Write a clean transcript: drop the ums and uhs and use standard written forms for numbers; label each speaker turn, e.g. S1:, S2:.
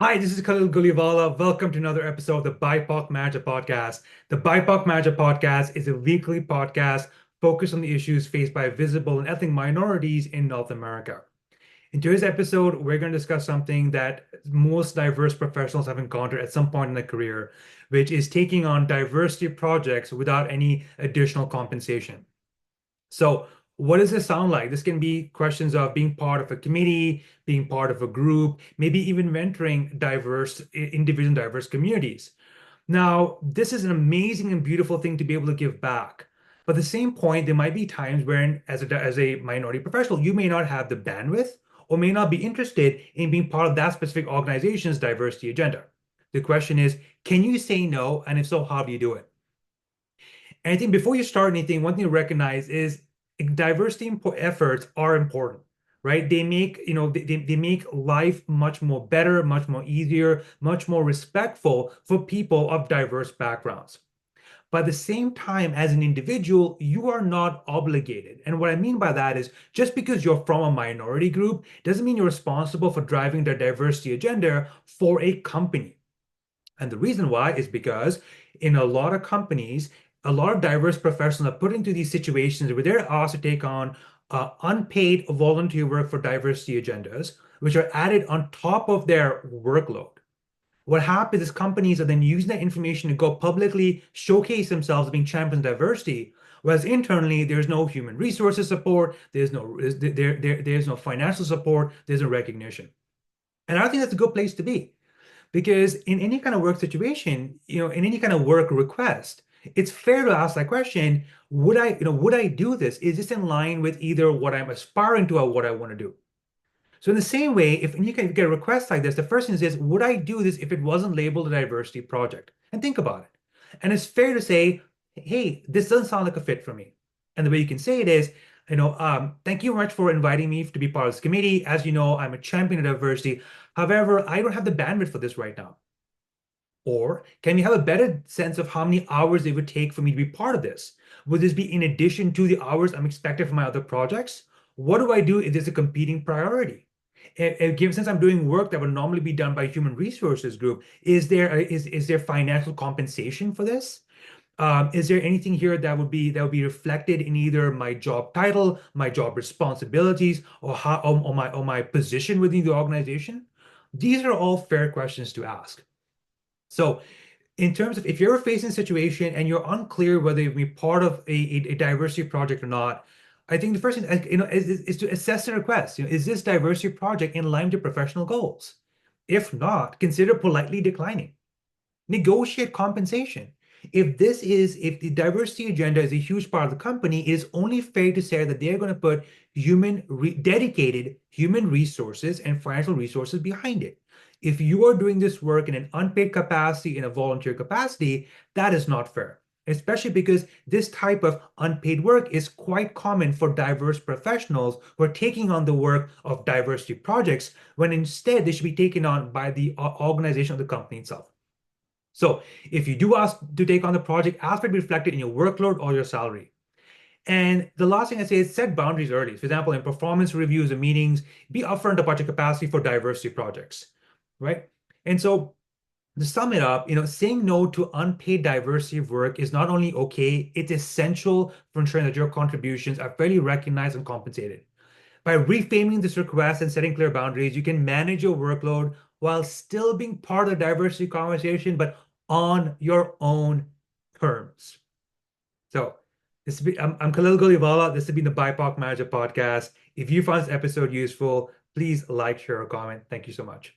S1: Hi, this is Khalil Guliwala. Welcome to another episode of the BIPOC Manager Podcast. The BIPOC Manager Podcast is a weekly podcast focused on the issues faced by visible and ethnic minorities in North America. In today's episode, we're going to discuss something that most diverse professionals have encountered at some point in their career, which is taking on diversity projects without any additional compensation. So, what does this sound like? This can be questions of being part of a committee, being part of a group, maybe even mentoring diverse individual, diverse communities. Now, this is an amazing and beautiful thing to be able to give back. But at the same point, there might be times when, as a minority professional, you may not have the bandwidth or may not be interested in being part of that specific organization's diversity agenda. The question is, can you say no? And if so, how do you do it? And I think before you start anything, one thing to recognize is diversity efforts are important, right? They make, they make life much more better, much more easier, much more respectful for people of diverse backgrounds. But at the same time, as an individual, you are not obligated. And what I mean by that is just because you're from a minority group doesn't mean you're responsible for driving the diversity agenda for a company. And the reason why is because in a lot of companies, a lot of diverse professionals are put into these situations where they're asked to take on unpaid volunteer work for diversity agendas, which are added on top of their workload. What happens is companies are then using that information to go publicly showcase themselves as being champions of diversity, whereas internally there's no human resources support, there's no financial support, there's no recognition. And I think that's a good place to be. Because in any kind of work situation, in any kind of work request, it's fair to ask that question, would I do this? Is this in line with either what I'm aspiring to or what I want to do? So in the same way, if you can get a request like this, the first thing is, would I do this if it wasn't labeled a diversity project? And think about it. And it's fair to say, hey, this doesn't sound like a fit for me. And the way you can say it is, thank you very much for inviting me to be part of this committee. As you know, I'm a champion of diversity. However, I don't have the bandwidth for this right now. Or can we have a better sense of how many hours it would take for me to be part of this? Would this be in addition to the hours I'm expected from my other projects? What do I do if there's a competing priority? Given since I'm doing work that would normally be done by human resources group, is there financial compensation for this? Is there anything here that would be reflected in either my job title, my job responsibilities, or my position within the organization? These are all fair questions to ask. So, in terms of if you're facing a situation and you're unclear whether you be part of a diversity project or not, I think the first thing is to assess the request. Is this diversity project in line with your professional goals? If not, consider politely declining. Negotiate compensation. If the diversity agenda is a huge part of the company, it is only fair to say that they're going to put dedicated human resources and financial resources behind it. If you are doing this work in an unpaid capacity, in a volunteer capacity, that is not fair, especially because this type of unpaid work is quite common for diverse professionals who are taking on the work of diversity projects, when instead they should be taken on by the organization of the company itself. So if you do ask to take on the project, ask for it to be reflected in your workload or your salary. And the last thing I say is set boundaries early. For example, in performance reviews and meetings, be upfront about your capacity for diversity projects, right? And so to sum it up, saying no to unpaid diversity work is not only okay, it's essential for ensuring that your contributions are fairly recognized and compensated. By reframing this request and setting clear boundaries, you can manage your workload while still being part of the diversity conversation, but on your own terms. So, I'm Khalil Golivala. This has been the BIPOC Manager Podcast. If you found this episode useful, please like, share, or comment. Thank you so much.